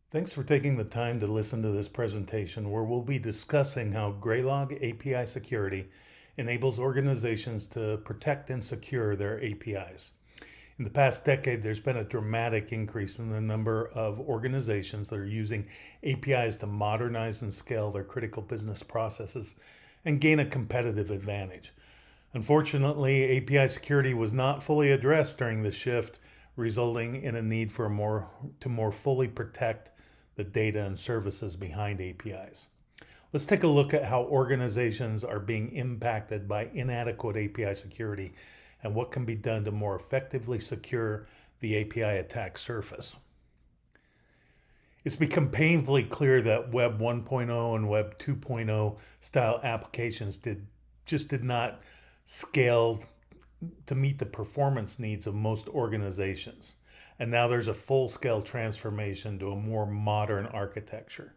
Thanks for taking the time to listen to this presentation where we'll be discussing how Graylog API security enables organizations to protect and secure their APIs. In the past decade, there's been a dramatic increase in the number of organizations that are using APIs to modernize and scale their critical business processes and gain a competitive advantage. Unfortunately, API security was not fully addressed during the shift, resulting in a need for more fully protect the data and services behind APIs. Let's take a look at how organizations are being impacted by inadequate API security and what can be done to more effectively secure the API attack surface. It's become painfully clear that Web 1.0 and Web 2.0 style applications did not scale to meet the performance needs of most organizations. And now there's a full-scale transformation to a more modern architecture.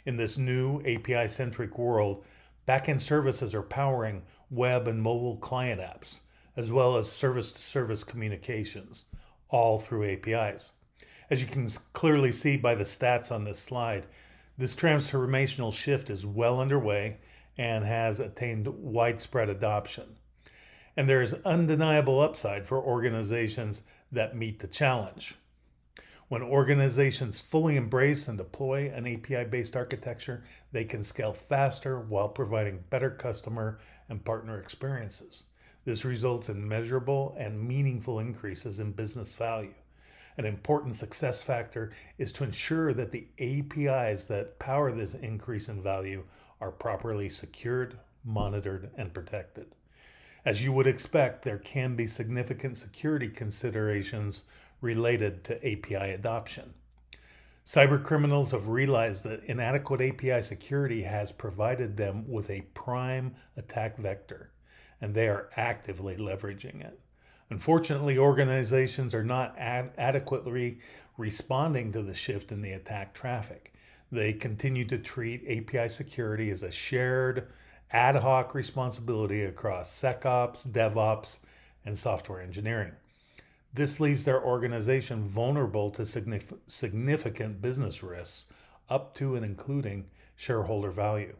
In this new API-centric world, backend services are powering web and mobile client apps, as well as service-to-service communications, all through APIs. As you can clearly see by the stats on this slide, this transformational shift is well underway and has attained widespread adoption. And there is undeniable upside for organizations that meet the challenge. When organizations fully embrace and deploy an API-based architecture, they can scale faster while providing better customer and partner experiences. This results in measurable and meaningful increases in business value. An important success factor is to ensure that the APIs that power this increase in value are properly secured, monitored, and protected. As you would expect, there can be significant security considerations related to API adoption. Cybercriminals have realized that inadequate API security has provided them with a prime attack vector, and they are actively leveraging it. Unfortunately, organizations are not adequately responding to the shift in the attack traffic. They continue to treat API security as a shared, ad hoc responsibility across SecOps, DevOps, and software engineering. This leaves their organization vulnerable to significant business risks, up to and including shareholder value.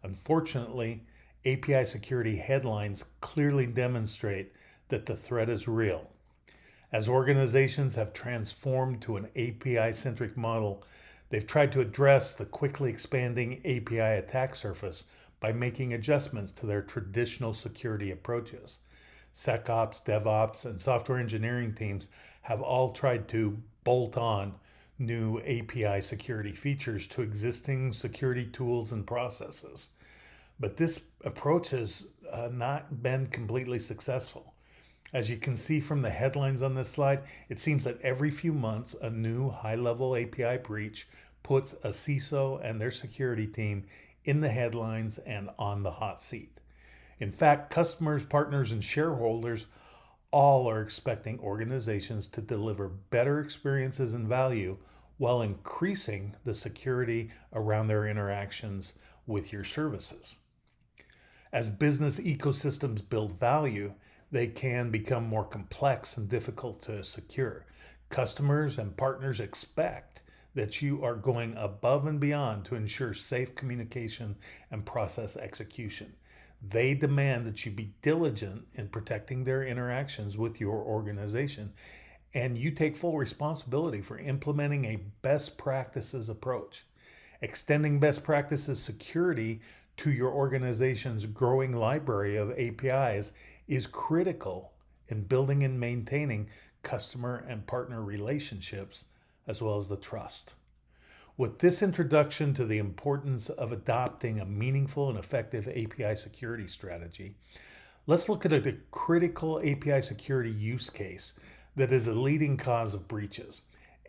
Unfortunately, API security headlines clearly demonstrate that the threat is real. As organizations have transformed to an API-centric model, they've tried to address the quickly expanding API attack surface by making adjustments to their traditional security approaches. SecOps, DevOps, and software engineering teams have all tried to bolt on new API security features to existing security tools and processes. But this approach has not been completely successful. As you can see from the headlines on this slide, it seems that every few months a new high-level API breach puts a CISO and their security team in the headlines and on the hot seat. In fact, customers, partners, and shareholders all are expecting organizations to deliver better experiences and value while increasing the security around their interactions with your services. As business ecosystems build value, they can become more complex and difficult to secure. Customers and partners expect that you are going above and beyond to ensure safe communication and process execution. They demand that you be diligent in protecting their interactions with your organization, and you take full responsibility for implementing a best practices approach. Extending best practices security to your organization's growing library of APIs is critical in building and maintaining customer and partner relationships, as well as the trust. With this introduction to the importance of adopting a meaningful and effective API security strategy, let's look at a critical API security use case that is a leading cause of breaches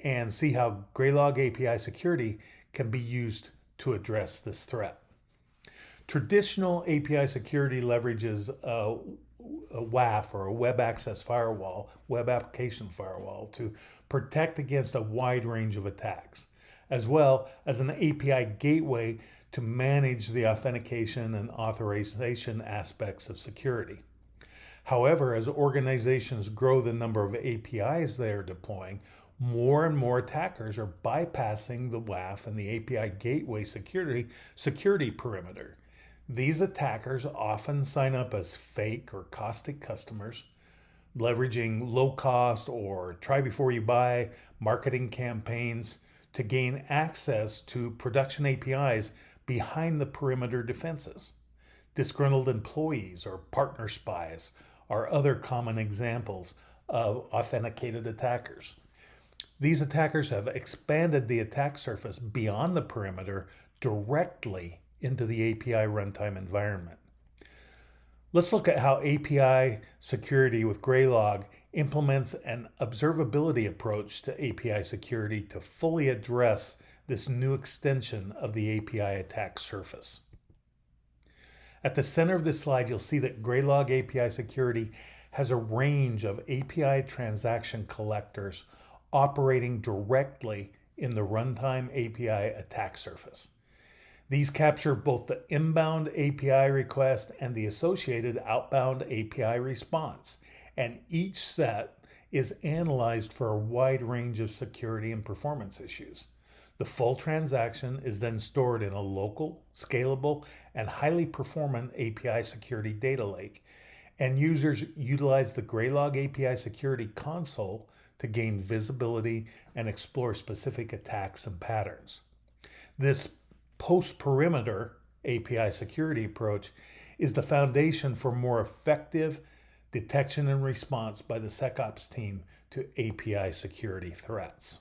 and see how Graylog API security can be used to address this threat. Traditional API security leverages a WAF, or a web access firewall, web application firewall, to protect against a wide range of attacks, as well as an API gateway to manage the authentication and authorization aspects of security. However, as organizations grow the number of APIs they are deploying, more and more attackers are bypassing the WAF and the API gateway security perimeter. These attackers often sign up as fake or caustic customers, leveraging low cost or try before you buy marketing campaigns to gain access to production APIs behind the perimeter defenses. Disgruntled employees or partner spies are other common examples of authenticated attackers. These attackers have expanded the attack surface beyond the perimeter directly into the API runtime environment. Let's look at how API security with Graylog implements an observability approach to API security to fully address this new extension of the API attack surface. At the center of this slide, you'll see that Graylog API security has a range of API transaction collectors operating directly in the runtime API attack surface. These capture both the inbound API request and the associated outbound API response, and each set is analyzed for a wide range of security and performance issues. The full transaction is then stored in a local, scalable, and highly performant API security data lake, and users utilize the Graylog API security console to gain visibility and explore specific attacks and patterns. This post-perimeter API security approach is the foundation for more effective detection and response by the SecOps team to API security threats.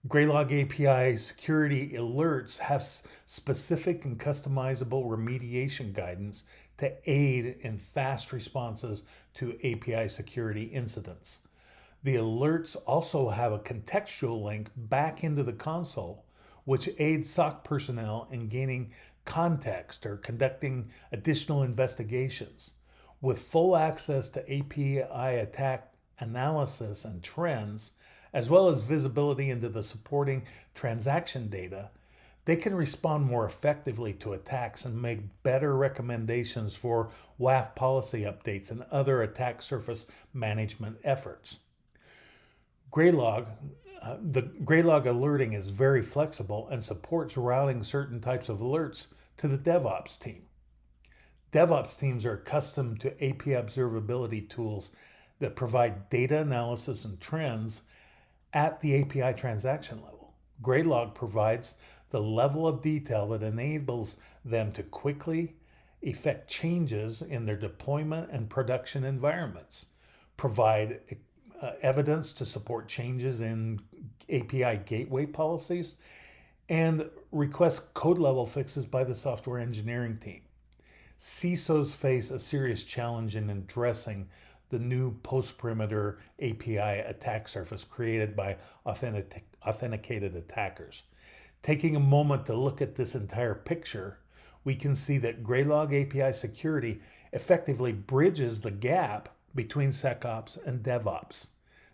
Graylog API security alerts have specific and customizable remediation guidance to aid in fast responses to API security incidents. The alerts also have a contextual link back into the console, which aids SOC personnel in gaining context or conducting additional investigations. With full access to API attack analysis and trends, as well as visibility into the supporting transaction data, they can respond more effectively to attacks and make better recommendations for WAF policy updates and other attack surface management efforts. The Graylog alerting is very flexible and supports routing certain types of alerts to the DevOps team. DevOps teams are accustomed to API observability tools that provide data analysis and trends at the API transaction level. Graylog provides the level of detail that enables them to quickly effect changes in their deployment and production environments, provide evidence to support changes in API gateway policies, and request code level fixes by the software engineering team. CISOs face a serious challenge in addressing the new post-perimeter API attack surface created by authenticated attackers. Taking a moment to look at this entire picture, we can see that Graylog API security effectively bridges the gap between SecOps and DevOps.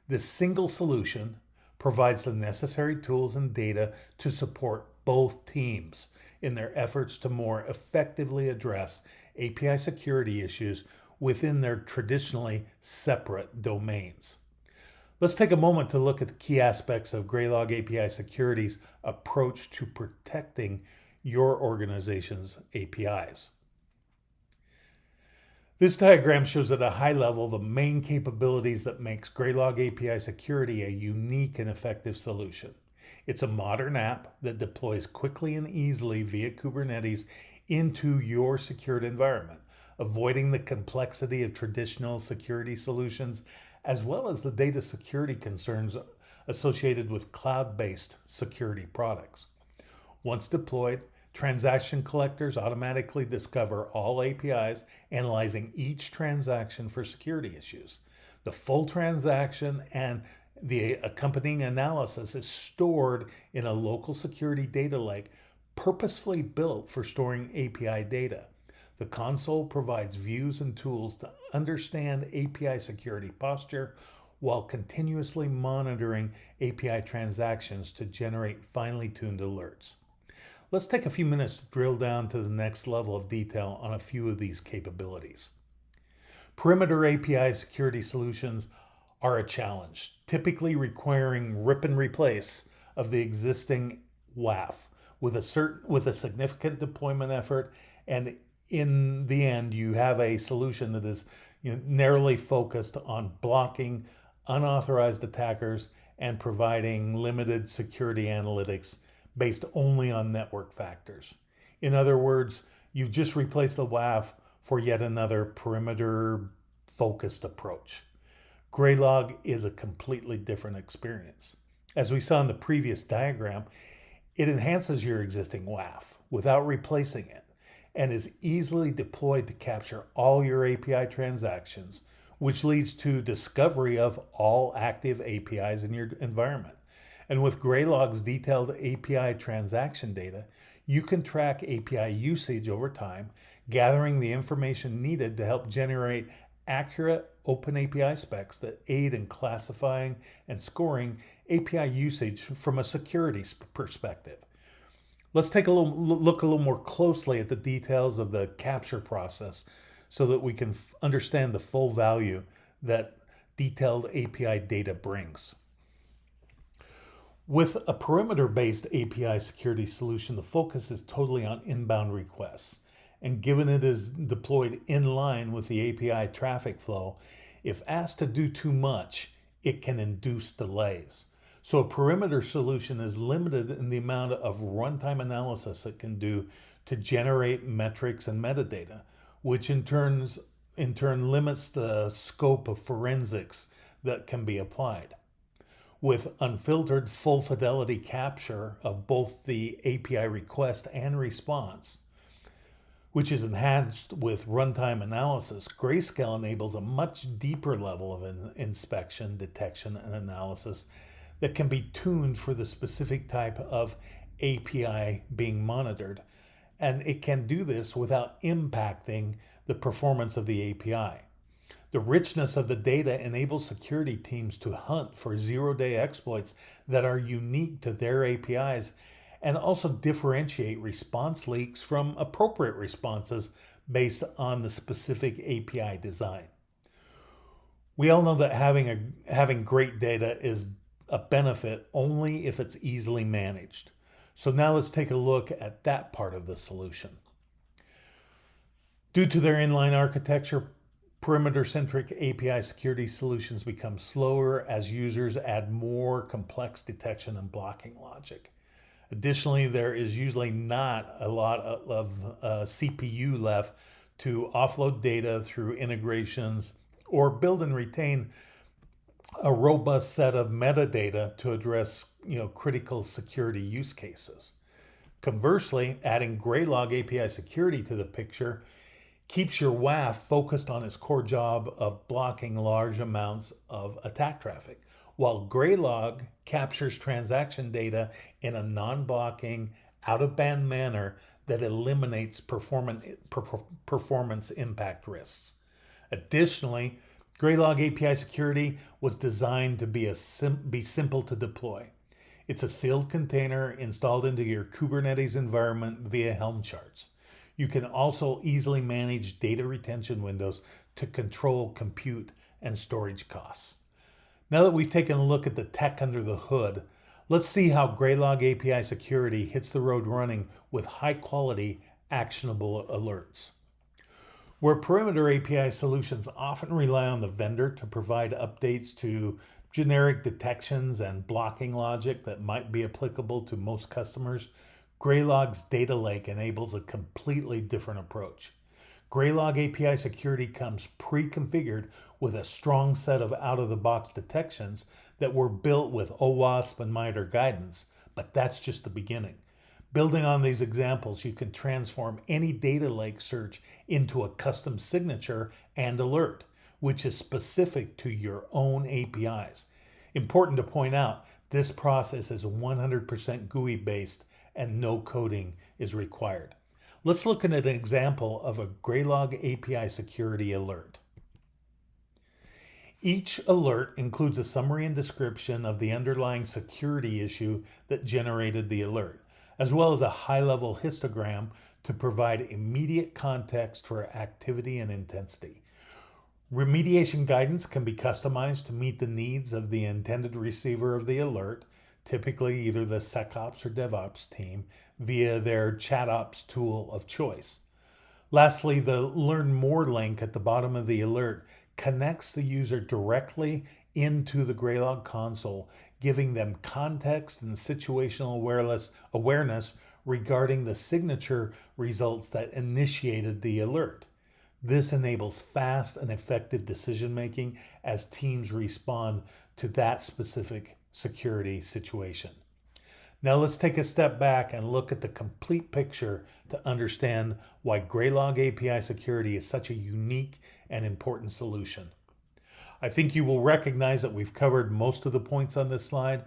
This single solution provides the necessary tools and data to support both teams in their efforts to more effectively address API security issues within their traditionally separate domains. Let's take a moment to look at the key aspects of Graylog API Security's approach to protecting your organization's APIs. This diagram shows at a high level the main capabilities that makes Graylog API Security a unique and effective solution. It's a modern app that deploys quickly and easily via Kubernetes into your secured environment, avoiding the complexity of traditional security solutions, as well as the data security concerns associated with cloud-based security products. Once deployed, transaction collectors automatically discover all APIs, analyzing each transaction for security issues. The full transaction and the accompanying analysis is stored in a local security data lake purposefully built for storing API data. The console provides views and tools to understand API security posture while continuously monitoring API transactions to generate finely tuned alerts. Let's take a few minutes to drill down to the next level of detail on a few of these capabilities. Perimeter API security solutions are a challenge, typically requiring rip and replace of the existing WAF with a significant deployment effort, and in the end you have a solution that is narrowly focused on blocking unauthorized attackers and providing limited security analytics based only on network factors. In other words, you've just replaced the WAF for yet another perimeter focused approach. Graylog is a completely different experience. As we saw in the previous diagram, it enhances your existing WAF without replacing it and is easily deployed to capture all your API transactions, which leads to discovery of all active APIs in your environment. And with Graylog's detailed API transaction data, you can track API usage over time, gathering the information needed to help generate accurate open API specs that aid in classifying and scoring API usage from a security perspective. Let's take a look a little more closely at the details of the capture process so that we can understand the full value that detailed API data brings. With a perimeter-based API security solution, the focus is totally on inbound requests. And given it is deployed in line with the API traffic flow, if asked to do too much, it can induce delays. So a perimeter solution is limited in the amount of runtime analysis it can do to generate metrics and metadata, which in turn limits the scope of forensics that can be applied. With unfiltered full fidelity capture of both the API request and response, which is enhanced with runtime analysis, Grayscale enables a much deeper level of inspection, detection, and analysis that can be tuned for the specific type of API being monitored. And it can do this without impacting the performance of the API. The richness of the data enables security teams to hunt for zero-day exploits that are unique to their APIs and also differentiate response leaks from appropriate responses based on the specific API design. We all know that having great data is a benefit only if it's easily managed. So now let's take a look at that part of the solution. Due to their inline architecture, perimeter-centric API security solutions become slower as users add more complex detection and blocking logic. Additionally, there is usually not a lot of CPU left to offload data through integrations or build and retain a robust set of metadata to address critical security use cases. Conversely, adding Graylog API security to the picture keeps your WAF focused on its core job of blocking large amounts of attack traffic, while Graylog captures transaction data in a non-blocking, out-of-band manner that eliminates performance impact risks. Additionally, Graylog API security was designed to be simple to deploy. It's a sealed container installed into your Kubernetes environment via Helm charts. You can also easily manage data retention windows to control compute and storage costs. Now that we've taken a look at the tech under the hood, let's see how Graylog API security hits the road running with high-quality, actionable alerts. Where perimeter API solutions often rely on the vendor to provide updates to generic detections and blocking logic that might be applicable to most customers, Graylog's data lake enables a completely different approach. Graylog API security comes pre-configured with a strong set of out-of-the-box detections that were built with OWASP and MITRE guidance, but that's just the beginning. Building on these examples, you can transform any data lake search into a custom signature and alert, which is specific to your own APIs. Important to point out, this process is 100% GUI based and no coding is required. Let's look at an example of a Graylog API security alert. Each alert includes a summary and description of the underlying security issue that generated the alert, as well as a high-level histogram to provide immediate context for activity and intensity. Remediation guidance can be customized to meet the needs of the intended receiver of the alert, typically either the SecOps or DevOps team, via their ChatOps tool of choice. Lastly, the Learn More link at the bottom of the alert connects the user directly into the Graylog console, giving them context and situational awareness regarding the signature results that initiated the alert. This enables fast and effective decision making as teams respond to that specific security situation. Now let's take a step back and look at the complete picture to understand why Graylog API security is such a unique and important solution. I think you will recognize that we've covered most of the points on this slide,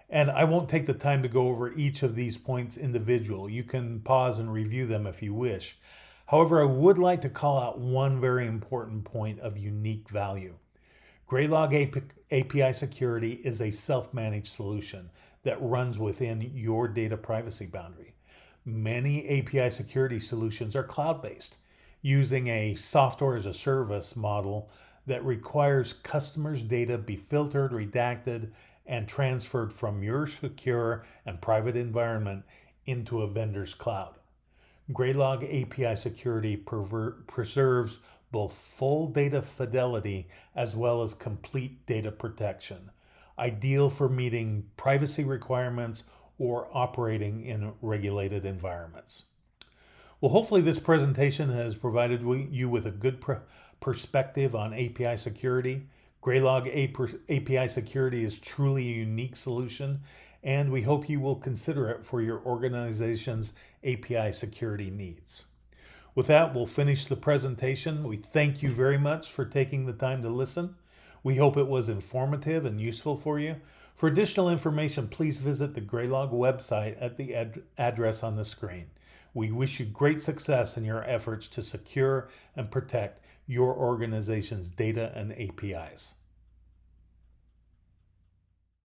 and I won't take the time to go over each of these points individually. You can pause and review them if you wish. However, I would like to call out one very important point of unique value. Graylog API security is a self-managed solution that runs within your data privacy boundary. Many API security solutions are cloud-based, using a software as a service model that requires customers' data be filtered, redacted, and transferred from your secure and private environment into a vendor's cloud. Graylog API security preserves both full data fidelity as well as complete data protection, ideal for meeting privacy requirements or operating in regulated environments. Well, hopefully this presentation has provided you with a good perspective on API security. Graylog API security is truly a unique solution, and we hope you will consider it for your organization's API security needs. With that, we'll finish the presentation. We thank you very much for taking the time to listen. We hope it was informative and useful for you. For additional information, please visit the Graylog website at the address on the screen. We wish you great success in your efforts to secure and protect your organization's data and APIs.